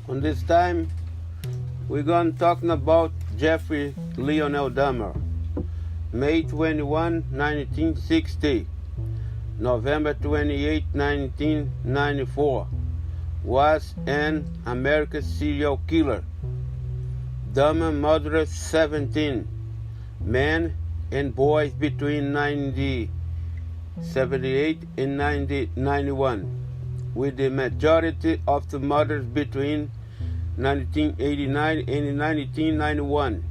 On this time, we're going to talking about Jeffrey Lionel Dahmer. May 21, 1960, November 28, 1994, was an American serial killer. Dahmer murdered 17 men and boys between 1978 and 1991, with the majority of the murders between 1989 and 1991.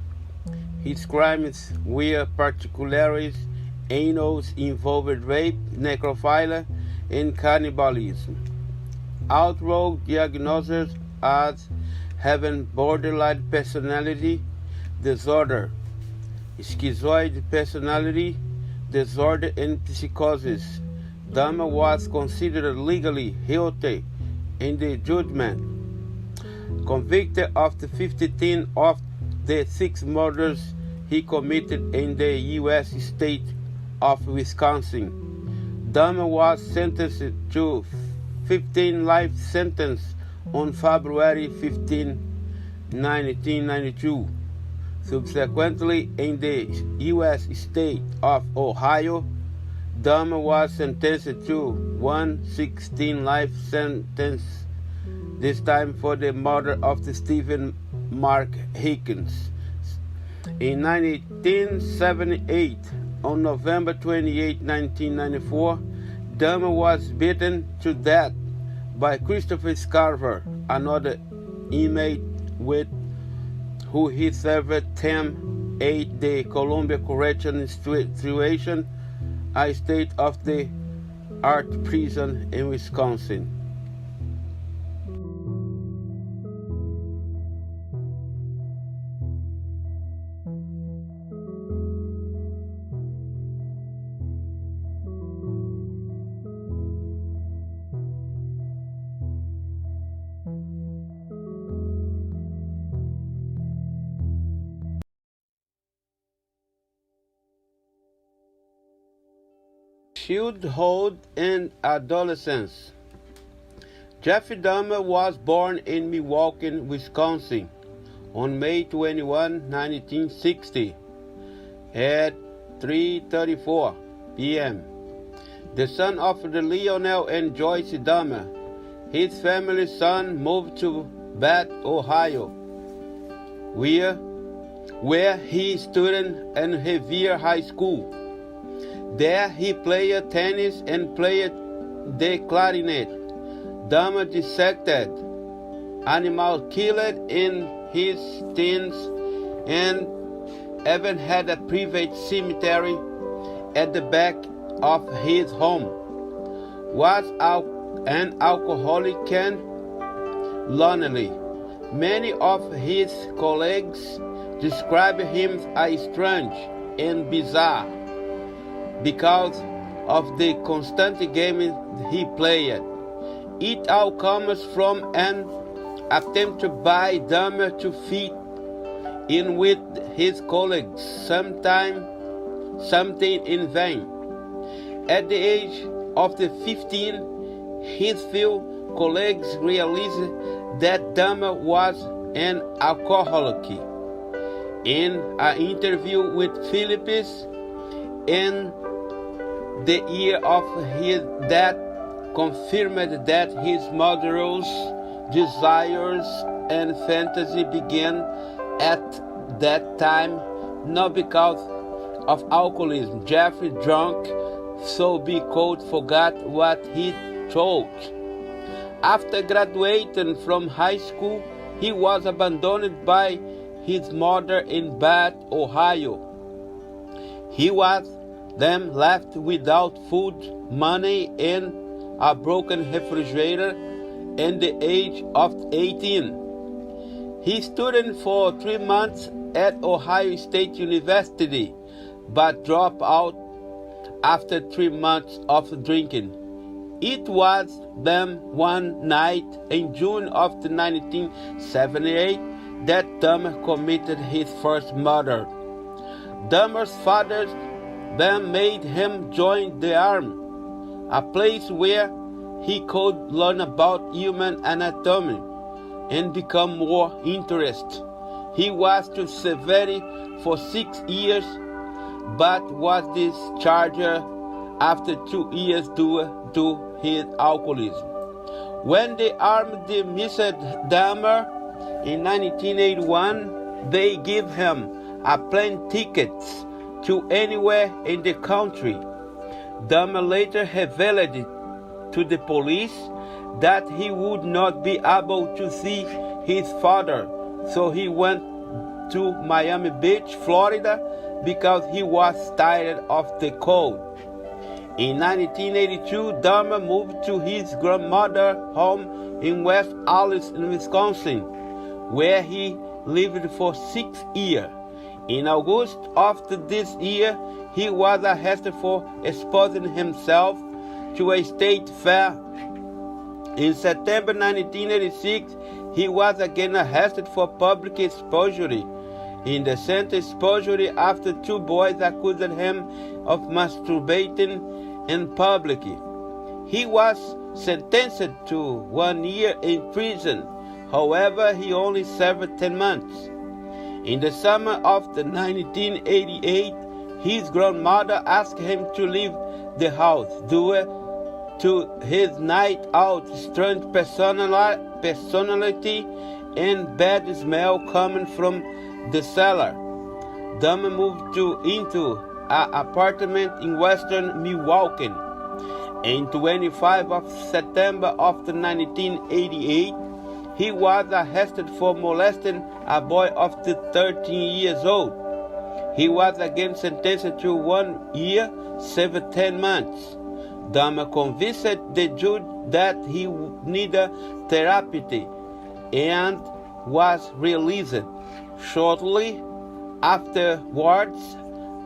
His crimes were particularly heinous, involved rape, necrophilia, and cannibalism. Although diagnosed as having borderline personality disorder, schizoid personality disorder, and psychosis, Dahmer was considered legally guilty in the judgment. Convicted of the 15 of the 6 murders he committed in the U.S. state of Wisconsin, Dahmer was sentenced to 15 life sentence on February 15, 1992. Subsequently, in the U.S. state of Ohio, Dahmer was sentenced to 116 life sentence, this time for the murder of the Steven Mark Hicks. In 1978, on November 28, 1994, Dahmer was beaten to death by Christopher Scarver, another inmate with who he served term at the Columbia Correctional Institution, a state-of-the-art prison in Wisconsin. Childhood and adolescence. Jeffrey Dahmer was born in Milwaukee, Wisconsin, on May 21, 1960, at 3:34 p.m. The son of the Lionel and Joyce Dahmer, his family's son moved to Bath, Ohio, where he studied in Revere High School. There he played tennis and played the clarinet. Dahmer dissected animals killed in his teens and even had a private cemetery at the back of his home. Was an alcoholic and lonely. Many of his colleagues described him as strange and bizarre because of the constant gaming he played. It all comes from an attempt by Dahmer to fit in with his colleagues, something in vain. At the age of 15, his few colleagues realized that Dahmer was an alcoholic. In an interview with Phillips in the year of his death, confirmed that his murderous desires and fantasy began at that time, not because of alcoholism. Jeffrey drank so because forgot what he told. After graduating from high school, he was abandoned by his mother in Bath, Ohio. He was then left without food, money, and a broken refrigerator at the age of 18. He studied for 3 months at Ohio State University, but dropped out after 3 months of drinking. It was then one night in June of 1978 that Dahmer committed his first murder. Dahmer's father then made him join the army, a place where he could learn about human anatomy and become more interested. He was to severity for 6 years, but was discharged after 2 years due to his alcoholism. When the army dismissed Dahmer in 1981, they gave him a plane ticket to anywhere in the country. Dahmer later revealed to the police that he would not be able to see his father, so he went to Miami Beach, Florida, because he was tired of the cold. In 1982, Dahmer moved to his grandmother's home in West Allis, Wisconsin, where he lived for 6 years. In August of this year, he was arrested for exposing himself to a state fair. In September 1986, he was again arrested for public exposure. Indecent exposure after 2 boys accused him of masturbating in public. He was sentenced to 1 year in prison. However, he only served 10 months. In the summer of 1988, his grandmother asked him to leave the house due to his night-out strange personality and bad smell coming from the cellar. Dahmer moved into an apartment in western Milwaukee. On 25 of September of 1988, he was arrested for molesting a boy of 13 years old. He was again sentenced to 1 year, 10 months. Dahmer convinced the judge that he needed therapy and was released. Shortly afterwards,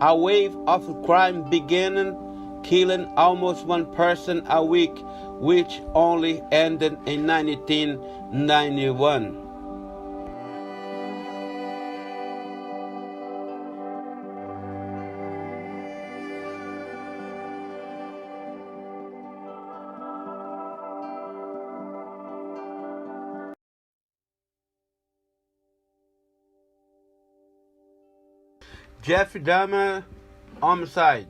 a wave of crime began, killing almost 1 person a week, which only ended in 1991. Jeffrey Dahmer homicide.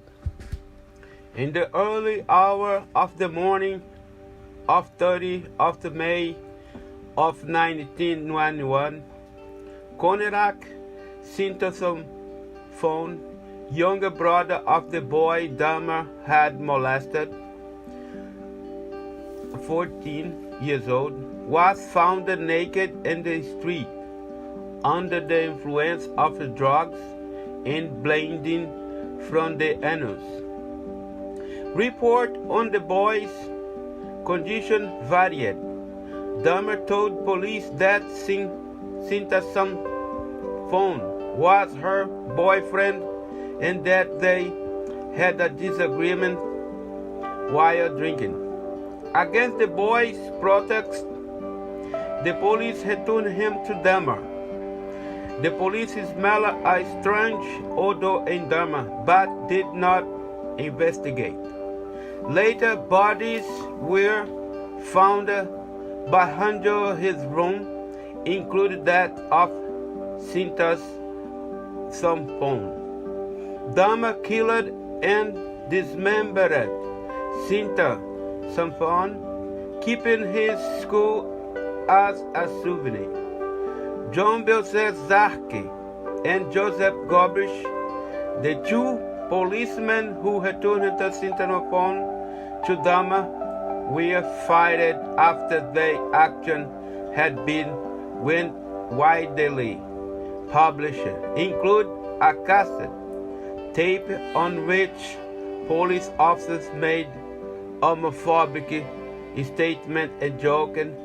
In the early hour of the morning of 30th of May of 1991, Conrad Sinterson phone, younger brother of the boy Dahmer had molested, 14 years old, was found naked in the street under the influence of drugs and bleeding from the anus. Report on the boy's condition varied. Dahmer told police that Sinterson phone was her boyfriend and that they had a disagreement while drinking. Against the boy's protest, the police returned him to Dahmer. The police smelled a strange odor in Dahmer, but did not investigate. Later, bodies were found behind his room, including that of Sinterson's phone. Dahmer killed and dismembered Sinterson's phone, keeping his skull as a souvenir. John Belzarski and Joseph Gobish, the 2 policemen who returned the Sinterson's phone to Dahmer, were fired after their action had been widely published, include a cassette tape on which police officers made homophobic statements and joking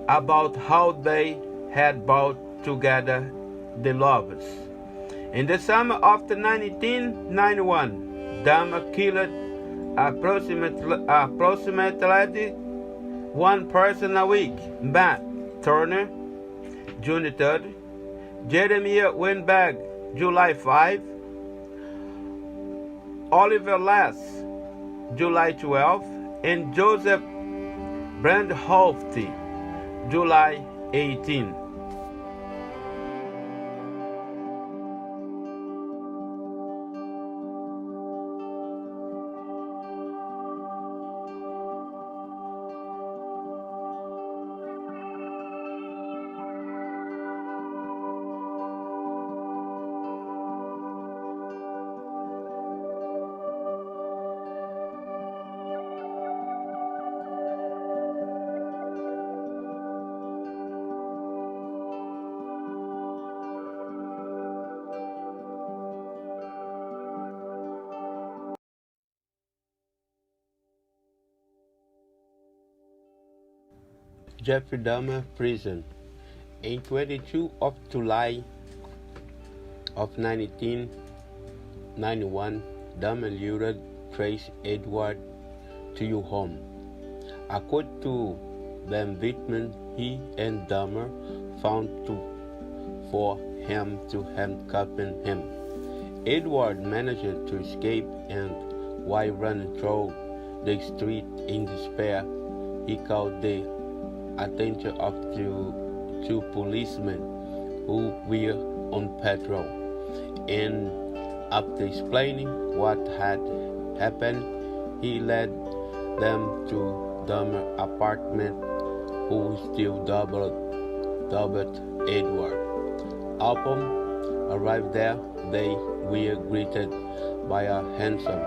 about how they had brought together the lovers. In the summer of 1991, Dahmer killed approximately 1 person a week. Matt Turner, June 3rd, Jeremiah Winberg, July 5, Oliver Lass, July 12, and Joseph Brandhoft, July 18. Jeffrey Dahmer prison. In 22 of July of 1991, Dahmer lured Trace Edward to your home. According to the indictment, he and Dahmer found for him to handcuff him. Edward managed to escape, and while running through the street in despair, he called the attention of two policemen who were on patrol, and after explaining what had happened, he led them to Dahmer's apartment, who still dubbed Edward. Upon arrived there, they were greeted by a handsome,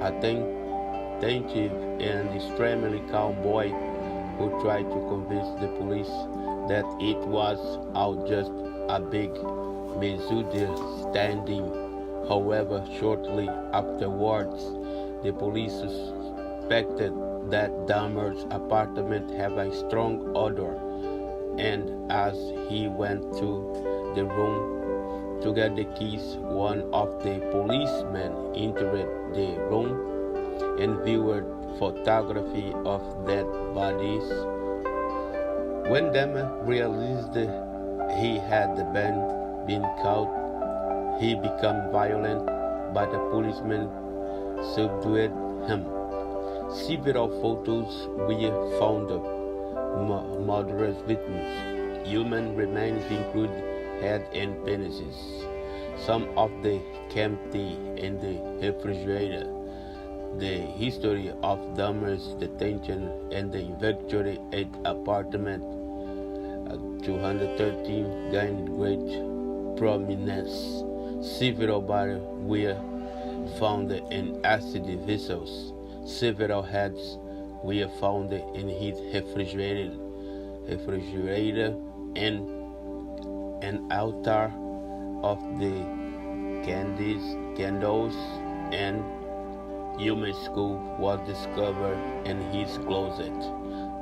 attentive, and extremely calm boy who tried to convince the police that it was all just a big misunderstanding. However, shortly afterwards, the police suspected that Dahmer's apartment had a strong odor, and as he went to the room to get the keys, one of the policemen entered the room and viewed photography of dead bodies. When Dahmer realized he had been caught, he became violent, but the policeman subdued him. Several photos were found of murderous victims. Human remains include head and penises. Some of them empty in the refrigerator. The history of Dahmer's detention and the inventory at apartment 213 gained great prominence. Several bodies were found in acid vessels. Several heads were found in his refrigerator, and an altar of the candles and human skull was discovered in his closet.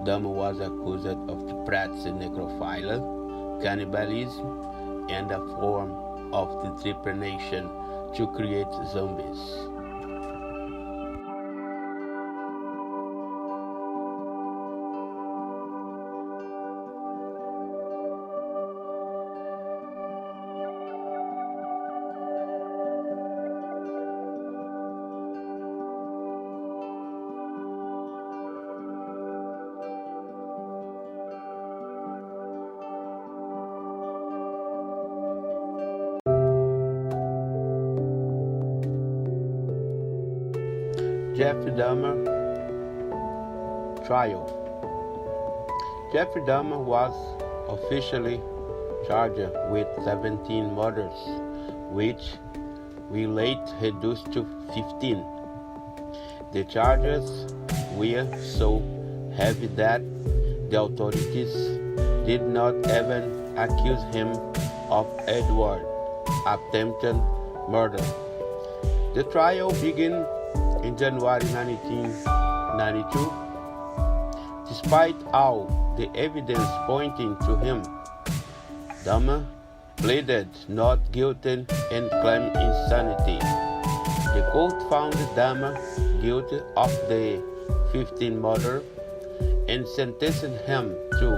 Dahmer was accused of practicing necrophilia, cannibalism, and a form of determination to create zombies. Jeffrey Dahmer trial. Jeffrey Dahmer was officially charged with 17 murders, which we later reduced to 15. The charges were so heavy that the authorities did not even accuse him of Edward's attempted murder. The trial began in January 1992. Despite all the evidence pointing to him, Dahmer pleaded not guilty and claimed insanity. The court found Dahmer guilty of the 15 murders and sentenced him to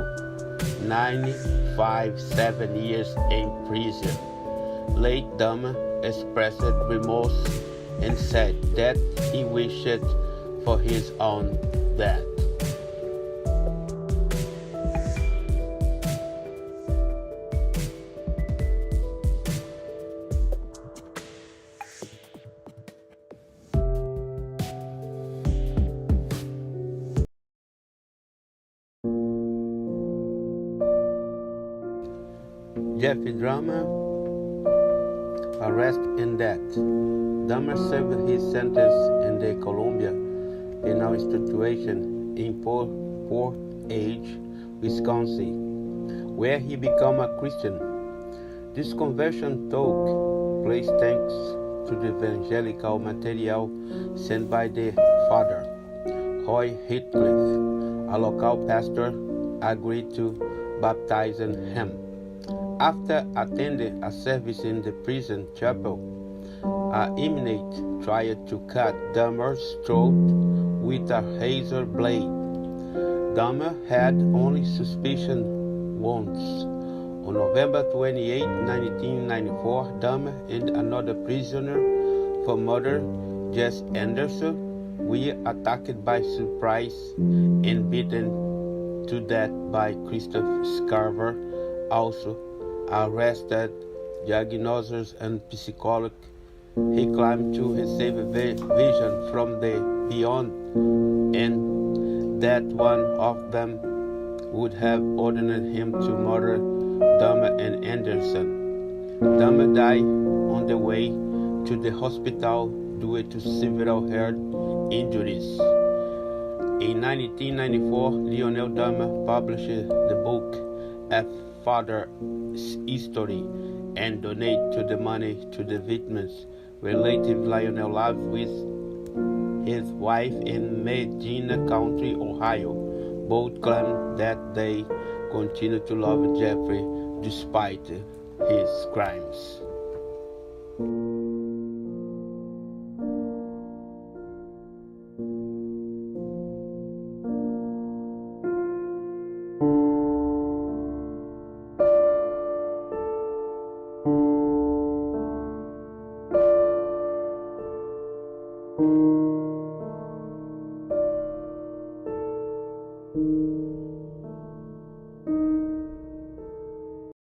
7 years in prison. Late Dahmer expressed remorse and said that he wished for his own death. Jeffrey Dahmer, arrest and death. Dahmer served his sentence in the Columbia Correctional Institution in Port Age, Wisconsin, where he became a Christian. This conversion took place thanks to the evangelical material sent by the father. Roy Heathcliff, a local pastor, agreed to baptize him. After attending a service in the prison chapel, an inmate tried to cut Dahmer's throat with a razor blade. Dahmer had only suspicion wounds. On November 28, 1994, Dahmer and another prisoner for murder, Jess Anderson, were attacked by surprise and beaten to death by Christopher Scarver, also arrested, diagnosed, and psychologist. He claimed to receive a vision from the beyond and that one of them would have ordered him to murder Dahmer and Anderson. Dahmer died on the way to the hospital due to several head injuries. In 1994, Lionel Dahmer published the book A Father's History and donated to the money to the victims' relative Lionel lived with his wife in Medina County, Ohio. Both claim that they continue to love Jeffrey despite his crimes.